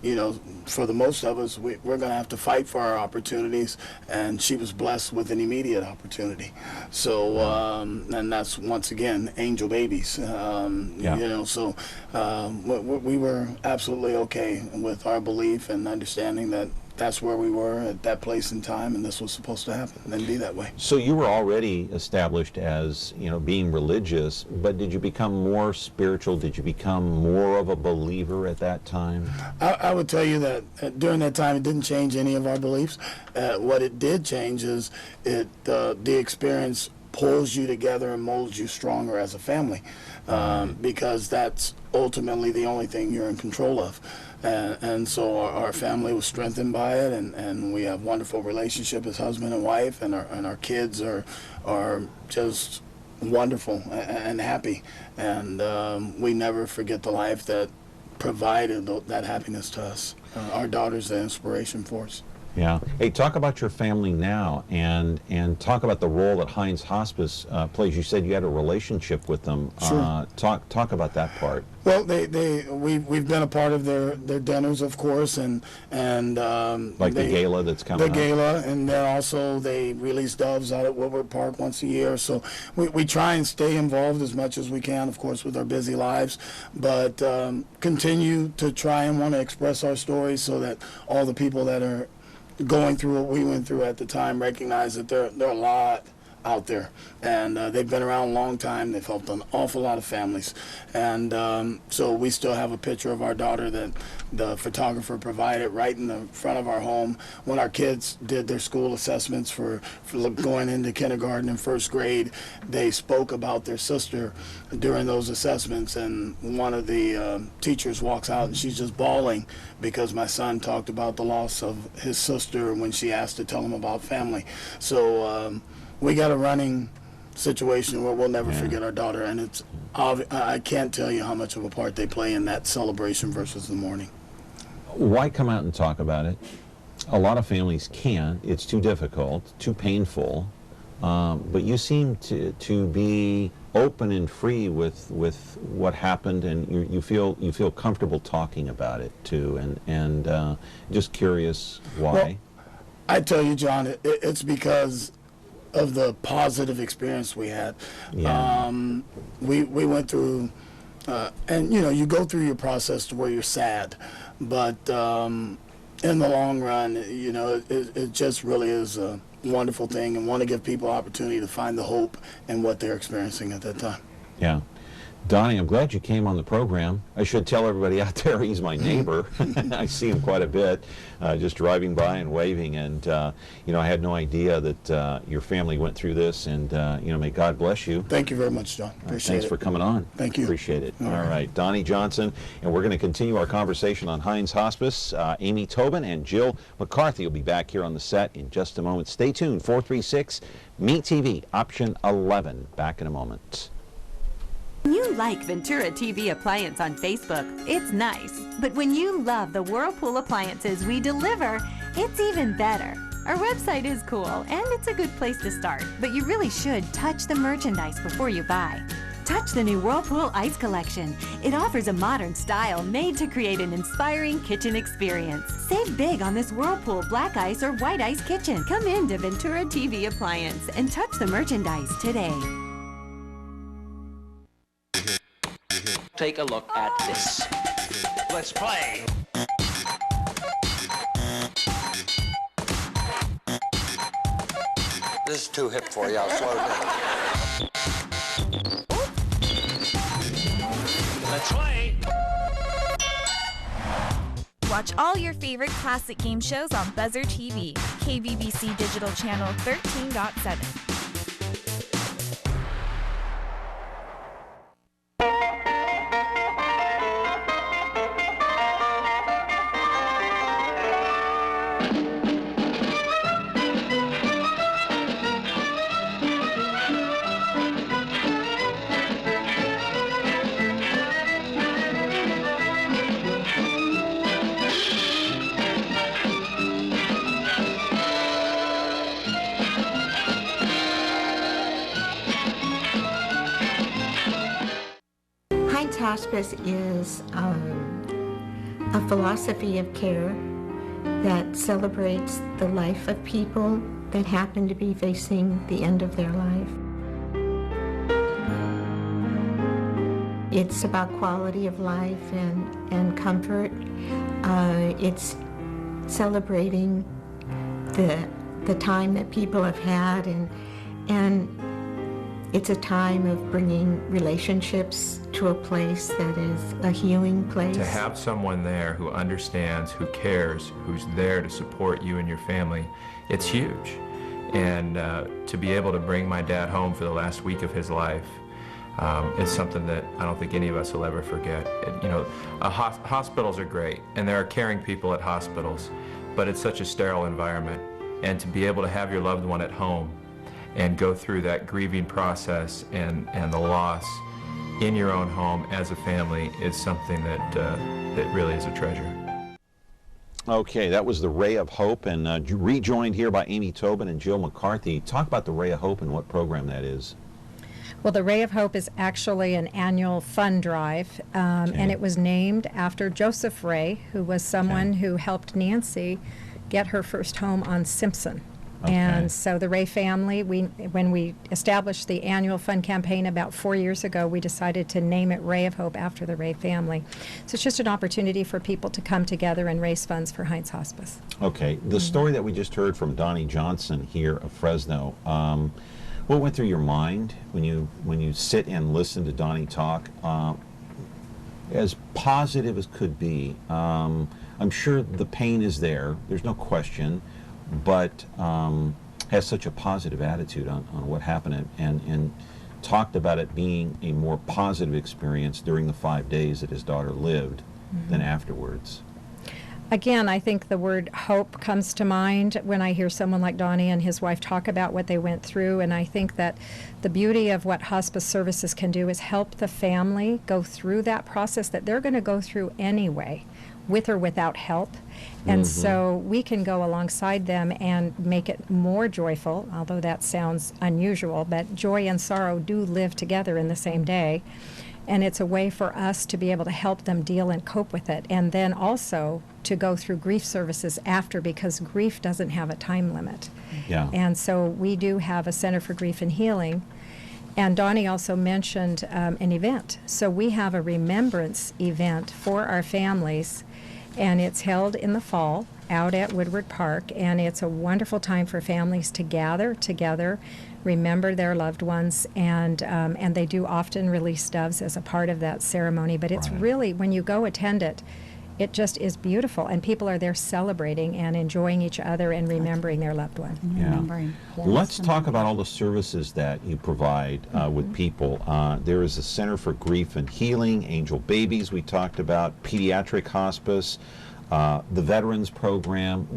you know, for the most of us, we're going to have to fight for our opportunities, and she was blessed with an immediate opportunity. So, and that's, once again, angel babies, you know, so we were absolutely okay with our belief and understanding that that's where we were at that place in time, and this was supposed to happen and be that way. So you were already established as, being religious, but did you become more spiritual? Did you become more of a believer at that time? I would tell you that during that time it didn't change any of our beliefs. What it did change is the experience pulls you together and molds you stronger as a family, because that's ultimately the only thing you're in control of. And so our family was strengthened by it, and we have wonderful relationship as husband and wife, and our kids are just wonderful and happy, and we never forget the life that provided that happiness to us. Our daughter's the inspiration for us. Yeah. Hey, talk about your family now, and talk about the role that Hinds Hospice plays. You said you had a relationship with them. Sure. Talk about that part. Well, we've been a part of their dinners, of course, and like the gala that's coming up. The gala, and then also they release doves out at Woodward Park once a year. So we try and stay involved as much as we can, of course, with our busy lives, but continue to try and want to express our stories so that all the people that are going through what we went through at the time recognize that there are a lot out there, and they've been around a long time. They've helped an awful lot of families, and so we still have a picture of our daughter that the photographer provided right in the front of our home when our kids did their school assessments for going into kindergarten and first grade. They spoke about their sister during those assessments, and one of the teachers walks out and she's just bawling because my son talked about the loss of his sister when she asked to tell him about family. So we got a running situation where we'll never forget our daughter, and it's I can't tell you how much of a part they play in that celebration versus the mourning. Why come out and talk about it? A lot of families can't. It's too difficult, too painful, but you seem to be open and free with what happened, and you feel comfortable talking about it too, and just curious why. Well, I tell you, John, it's because of the positive experience we had. Yeah. We went through, and you go through your process to where you're sad, but in the long run, it just really is a wonderful thing, and want to give people opportunity to find the hope in what they're experiencing at that time. Yeah. Donnie, I'm glad you came on the program. I should tell everybody out there he's my neighbor. I see him quite a bit, just driving by and waving. And, I had no idea that your family went through this. And, may God bless you. Thank you very much, John. Appreciate it. Thanks for coming on. Thank you. Appreciate it. All right. Donnie Johnson. And we're going to continue our conversation on Hinds Hospice. Amy Tobin and Jill McCarthy will be back here on the set in just a moment. Stay tuned. 436 Meet TV, option 11. Back in a moment. When you like Ventura TV Appliance on Facebook, it's nice. But when you love the Whirlpool appliances we deliver, it's even better. Our website is cool, and it's a good place to start. But you really should touch the merchandise before you buy. Touch the new Whirlpool Ice Collection. It offers a modern style made to create an inspiring kitchen experience. Save big on this Whirlpool Black Ice or White Ice kitchen. Come into Ventura TV Appliance and touch the merchandise today. Take a look at this. Let's play. This is too hip for you. I'll slow it down. Let's play. Watch all your favorite classic game shows on Buzzer TV, KBBC Digital Channel 13.7. Hinds Hospice is a philosophy of care that celebrates the life of people that happen to be facing the end of their life. It's about quality of life and comfort. It's celebrating the time that people have had, and it's a time of bringing relationships to a place that is a healing place. To have someone there who understands, who cares, who's there to support you and your family, it's huge. And to be able to bring my dad home for the last week of his life is something that I don't think any of us will ever forget. You know, hospitals are great, and there are caring people at hospitals, but it's such a sterile environment. And to be able to have your loved one at home and go through that grieving process and the loss in your own home as a family is something that really is a treasure. Okay, that was the Ray of Hope, and rejoined here by Amy Tobin and Jill McCarthy. Talk about the Ray of Hope and what program that is. Well, the Ray of Hope is actually an annual fund drive, and it was named after Joseph Ray, who was someone who helped Nancy get her first home on Simpson. Okay. And so the Ray family, when we established the annual fund campaign about 4 years ago, we decided to name it Ray of Hope after the Ray family. So it's just an opportunity for people to come together and raise funds for Hinds Hospice. Okay. The story that we just heard from Donnie Johnson here of Fresno, what went through your mind when you sit and listen to Donnie talk? As positive as could be, I'm sure the pain is there. There's no question. But has such a positive attitude on what happened and talked about it being a more positive experience during the 5 days that his daughter lived than afterwards. Again, I think the word hope comes to mind when I hear someone like Donnie and his wife talk about what they went through, and I think that the beauty of what hospice services can do is help the family go through that process that they're going to go through anyway, with or without help. And so we can go alongside them and make it more joyful, although that sounds unusual, but joy and sorrow do live together in the same day. And it's a way for us to be able to help them deal and cope with it, and then also to go through grief services after, because grief doesn't have a time limit. Yeah. And so we do have a Center for Grief and Healing. And Donnie also mentioned an event. So we have a remembrance event for our families, and it's held in the fall out at Woodward Park, and it's a wonderful time for families to gather together, remember their loved ones, and they do often release doves as a part of that ceremony. But it's really, when you go attend it, it just is beautiful, and people are there celebrating and enjoying each other and remembering their loved one. Yeah. Let's talk about all the services that you provide with people. There is a Center for Grief and Healing, Angel Babies we talked about, Pediatric Hospice, the Veterans Program.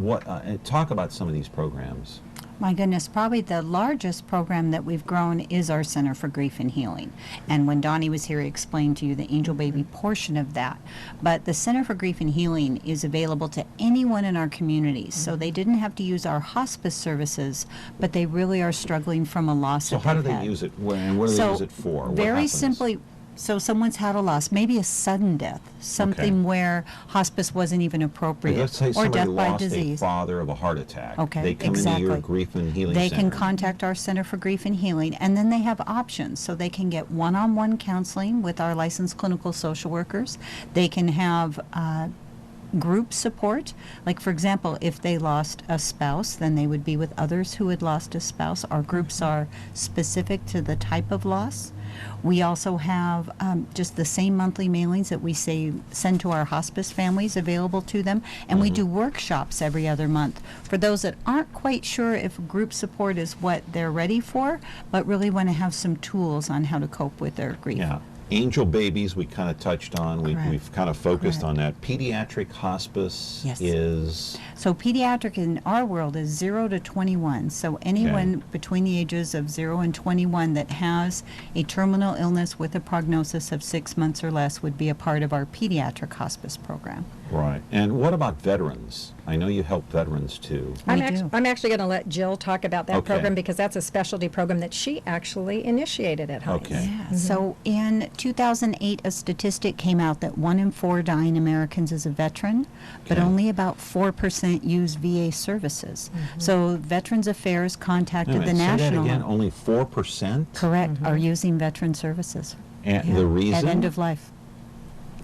Talk about some of these programs. My goodness, probably the largest program that we've grown is our Center for Grief and Healing. And when Donnie was here, he explained to you the Angel Baby portion of that. But the Center for Grief and Healing is available to anyone in our communities. So they didn't have to use our hospice services, but they really are struggling from a loss. So how do they use it? And what do they use it for? Very simply, so someone's had a loss, maybe a sudden death, something where hospice wasn't even appropriate, let's say or death by lost disease. A father of a heart attack. Okay, they come into your Grief and Healing They Center. can contact our Center for Grief and Healing, and then they have options. So they can get one-on-one counseling with our licensed clinical social workers. They can have group support. Like, for example, if they lost a spouse, then they would be with others who had lost a spouse. Our groups are specific to the type of loss. We also have just the same monthly mailings that we send to our hospice families available to them, and we do workshops every other month for those that aren't quite sure if group support is what they're ready for, but really want to have some tools on how to cope with their grief. Yeah. Angel Babies we kind of touched on. We've kind of focused on that. Pediatric Hospice is... So pediatric in our world is 0 to 21. So anyone between the ages of 0 and 21 that has a terminal illness with a prognosis of 6 months or less would be a part of our pediatric hospice program. Right. And what about veterans? I know you help veterans too. I'm actually going to let Jill talk about that program, because that's a specialty program that she actually initiated at Hinds. Okay. Yeah. So in 2008, a statistic came out that 1 in 4 dying Americans is a veteran, but only about 4% use VA services. So Veterans Affairs contacted the national. Say that again, only 4%? Correct, are using veteran services. And the reason? At end of life.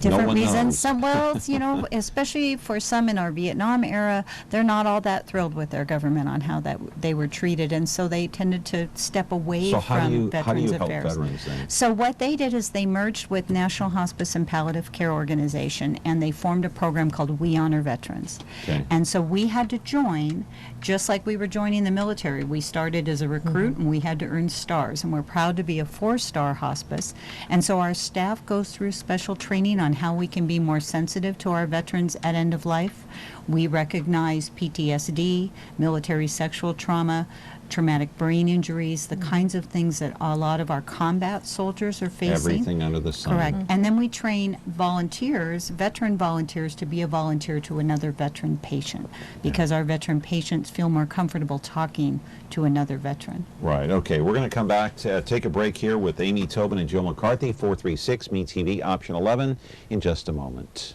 different reasons. Some, well, you know, especially for some in our Vietnam era, they're not all that thrilled with their government on how that they were treated, and so they tended to step away from Veterans Affairs. How do you help veterans then? So what they did is they merged with National Hospice and Palliative Care Organization, and they formed a program called We Honor Veterans. Okay. And so we had to join, just like we were joining the military. We started as a recruit, and we had to earn stars, and we're proud to be a 4-star hospice. And so our staff goes through special training on how we can be more sensitive to our veterans at end of life. We recognize PTSD, military sexual trauma, traumatic brain injuries, the kinds of things that a lot of our combat soldiers are facing. Everything under the sun. Correct. And then we train volunteers, veteran volunteers, to be a volunteer to another veteran patient, because our veteran patients feel more comfortable talking to another veteran. Right. Okay. We're going to come back to take a break here with Amy Tobin and Jill McCarthy, 436 MeTV, option 11, in just a moment.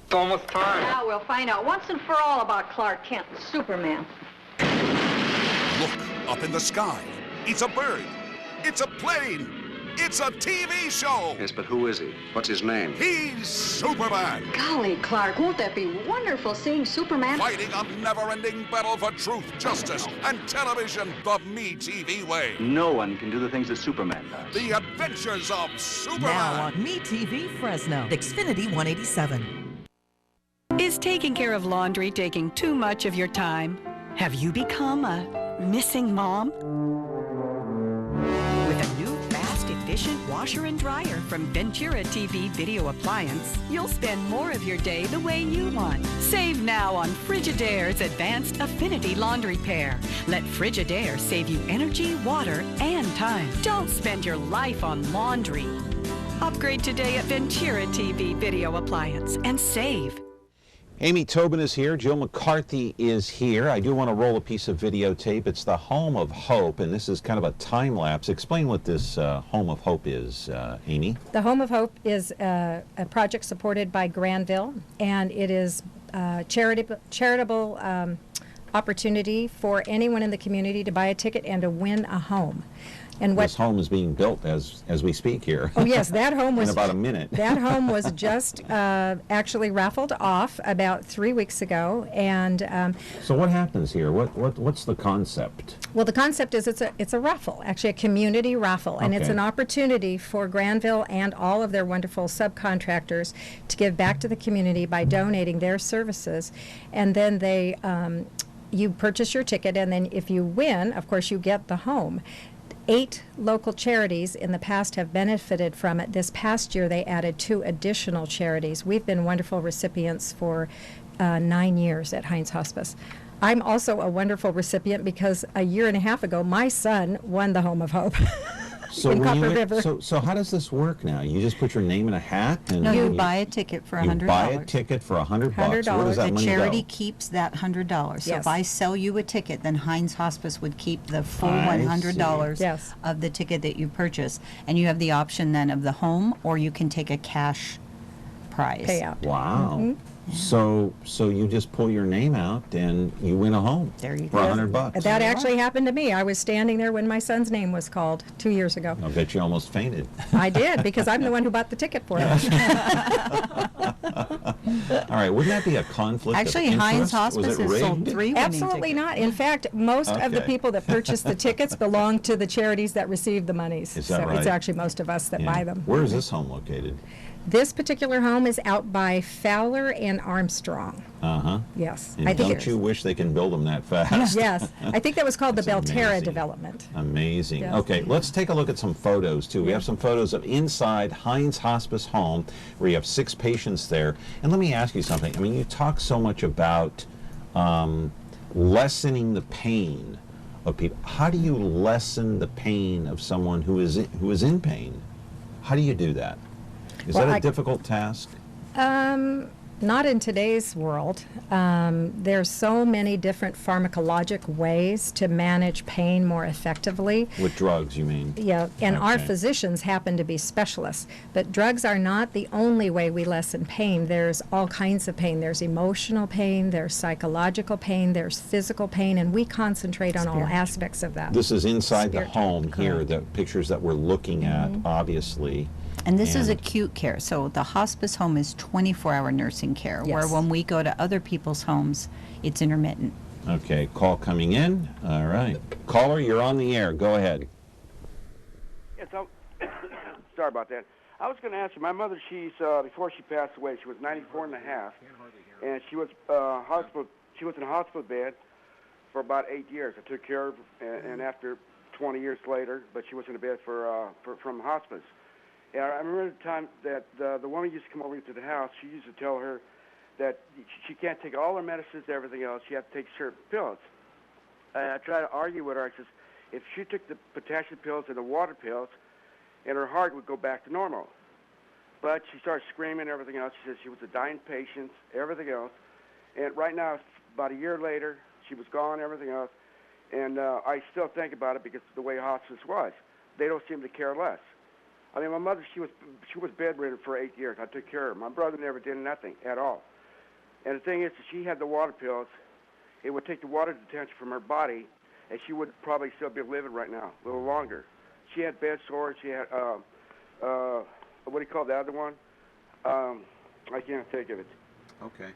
It's almost time. Now we'll find out once and for all about Clark Kent and Superman. Look up in the sky. It's a bird. It's a plane. It's a TV show. Yes, but who is he? What's his name? He's Superman. Golly, Clark, won't that be wonderful seeing Superman? Fighting a never-ending battle for truth, justice, and television the MeTV way. No one can do the things that Superman does. The Adventures of Superman. Now on MeTV Fresno, Xfinity 187. Is taking care of laundry taking too much of your time? Have you become a missing mom? With a new fast, efficient washer and dryer from Ventura TV Video Appliance, you'll spend more of your day the way you want. Save now on Frigidaire's Advanced Affinity Laundry Pair. Let Frigidaire save you energy, water, and time. Don't spend your life on laundry. Upgrade today at Ventura TV Video Appliance and save. Amy Tobin is here. Jill McCarthy is here. I do want to roll a piece of videotape. It's the Home of Hope, and this is kind of a time lapse. Explain what this Home of Hope is, Amy. The Home of Hope is a project supported by Granville, and it is a charitable opportunity for anyone in the community to buy a ticket and to win a home. And this home is being built as we speak here. Oh yes, that home was in about a minute. That home was just actually raffled off about 3 weeks ago, and so what happens here? What's the concept? Well, the concept is it's a raffle, actually a community raffle, and it's an opportunity for Granville and all of their wonderful subcontractors to give back to the community by donating their services, and then they you purchase your ticket, and then if you win, of course, you get the home. 8 local charities in the past have benefited from it. This past year, they added 2 additional charities. We've been wonderful recipients for 9 years at Hinds Hospice. I'm also a wonderful recipient because a year and a half ago, my son won the Home of Hope. So, in Copper River. So how does this work now? You just put your name in a hat? And no, you buy a ticket for $100. You buy a ticket for $100. Where does that money go? The charity go? keeps that $100. So yes. if I sell you a ticket, then Hinds Hospice would keep the full $100 yes. of the ticket that you purchase. And you have the option then of the home, or you can take a cash prize. Payout. Wow. Mm-hmm. So you just pull your name out and you win a home there you for $100. That actually happened to me. I was standing there when my son's name was called 2 years ago. I bet you almost fainted. I did, because I'm the one who bought the ticket for it. All right, wouldn't that be a conflict actually, of interest? Hinds Hospice has sold 3 Absolutely not. In fact, most of the people that purchase the tickets belong to the charities that receive the monies. Is that so right? It's actually most of us that buy them. Where is this home located? This particular home is out by Fowler and Armstrong. Uh-huh. Yes. And don't you wish they can build them that fast? Yes. I think that was called the Belterra amazing. development. Amazing. Yes. Okay, let's take a look at some photos, too. We have some photos of inside Hinds Hospice Home, where you have 6 patients there. And let me ask you something. I mean, you talk so much about lessening the pain of people. How do you lessen the pain of someone who is in pain? How do you do that? Is that a difficult task? Not in today's world. There's so many different pharmacologic ways to manage pain more effectively. With drugs, you mean? Yeah, and our physicians happen to be specialists. But drugs are not the only way we lessen pain. There's all kinds of pain. There's emotional pain, there's psychological pain, there's physical pain, and we concentrate on all aspects of that. This is inside the home here, the pictures that we're looking at, obviously. And this is acute care. So the hospice home is 24-hour nursing care, where Yes. when we go to other people's homes, it's intermittent. Okay, call coming in. All right. Caller, you're on the air. Go ahead. Yes, sorry about that. I was going to ask you, my mother, she's before she passed away, she was 94 and a half, and she was she was in a hospital bed for about 8 years. I took care of her, and after 20 years later, but she was in a bed from hospice. And I remember the time that the woman used to come over to the house. She used to tell her that she can't take all her medicines and everything else. She has to take certain pills. And I tried to argue with her. I says, if she took the potassium pills and the water pills, and her heart would go back to normal. But she started screaming and everything else. She said she was a dying patient, everything else. And right now, about a year later, she was gone, everything else. And I still think about it because of the way hospice was. They don't seem to care less. I mean, my mother, she was bedridden for 8 years. I took care of her. My brother never did nothing at all. And the thing is, she had the water pills. It would take the water detention from her body, and she would probably still be living right now, a little longer. She had bed sores. She had, what do you call the other one? I can't think of it. Okay.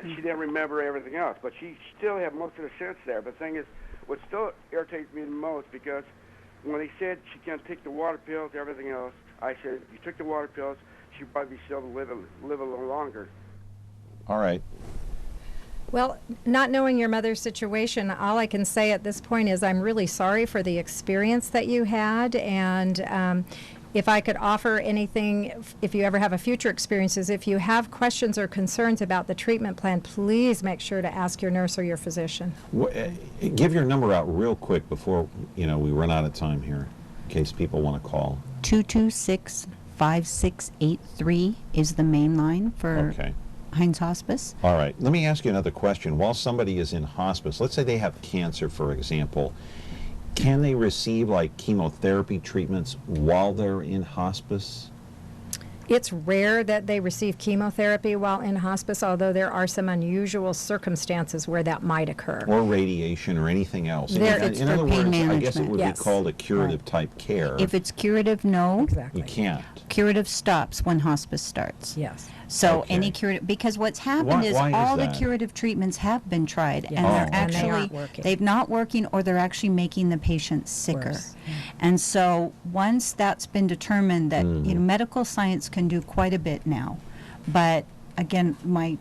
She didn't remember everything else, but she still had most of the sense there. But the thing is, what still irritates me the most, because when they said she can't take the water pills, everything else, I said, if you took the water pills, she'd probably still live a little longer. All right. Well, not knowing your mother's situation, all I can say at this point is I'm really sorry for the experience that you had, and if I could offer anything, if you ever have a future experiences, if you have questions or concerns about the treatment plan, please make sure to ask your nurse or your physician. Give your number out real quick before we run out of time here, in case people want to call. 226-5683 is the main line for Hinds Hospice. All right. Let me ask you another question. While somebody is in hospice, let's say they have cancer, for example, can they receive like chemotherapy treatments while they're in hospice? It's rare that they receive chemotherapy while in hospice, although there are some unusual circumstances where that might occur. Or radiation or anything else. In other words, I guess it would yes. be called a curative type care. If it's curative, no. Exactly. You can't. Curative stops when hospice starts. Yes. So any curative, because what's happened is all the curative treatments have been tried, and they're actually, they've not working, or they're actually making the patient sicker. And so once that's been determined that medical science can do quite a bit now, but again, my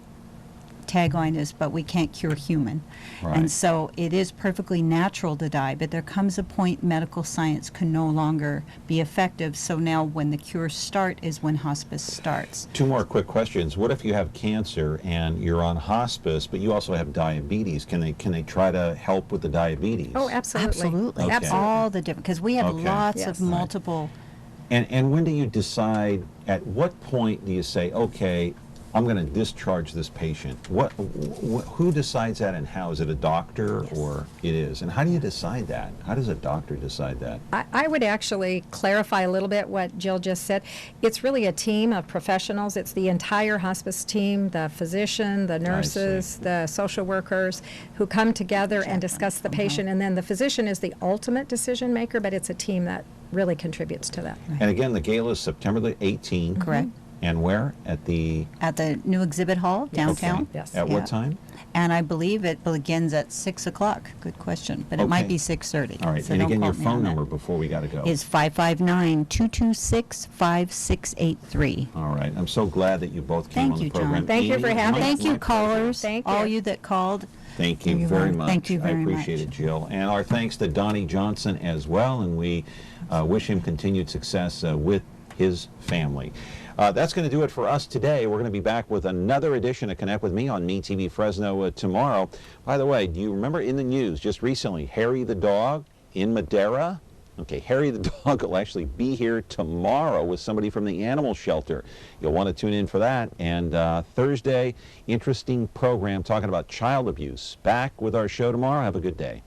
tagline is, but we can't cure human. Right. And so it is perfectly natural to die, but there comes a point medical science can no longer be effective. So now when the cures start is when hospice starts. Two more quick questions. What if you have cancer and you're on hospice, but you also have diabetes? Can they try to help with the diabetes? Oh, absolutely. Absolutely. Okay. All the different, because we have lots of multiple. And when do you decide, at what point do you say, okay, I'm going to discharge this patient? Who decides that, and how? Is it a doctor or it is? And how do you decide that? How does a doctor decide that? I would actually clarify a little bit what Jill just said. It's really a team of professionals. It's the entire hospice team, the physician, the nurses, the social workers, who come together and discuss the patient. And then the physician is the ultimate decision maker, but it's a team that really contributes to that. And again, the gala is September the 18th. Correct. And where? At the new exhibit hall downtown. Okay. Yes. At what time? And I believe it begins at 6 o'clock. Good question, but it might be 6:30. All right. So and don't again, your quote me phone on number before we got to go is 559-226-5683. All right. I'm so glad that you both came on the program. John. Thank you for having us. Thank you, callers. Thank all you. you that called. Thank you very much. Thank you very I appreciate much. it, Jill. And our thanks to Donnie Johnson as well, and we wish him continued success with his family. That's going to do it for us today. We're going to be back with another edition of Connect With Me on MeTV Fresno tomorrow. By the way, do you remember in the news just recently, Harry the dog in Madera? Okay, Harry the dog will actually be here tomorrow with somebody from the animal shelter. You'll want to tune in for that. And Thursday, interesting program talking about child abuse. Back with our show tomorrow. Have a good day.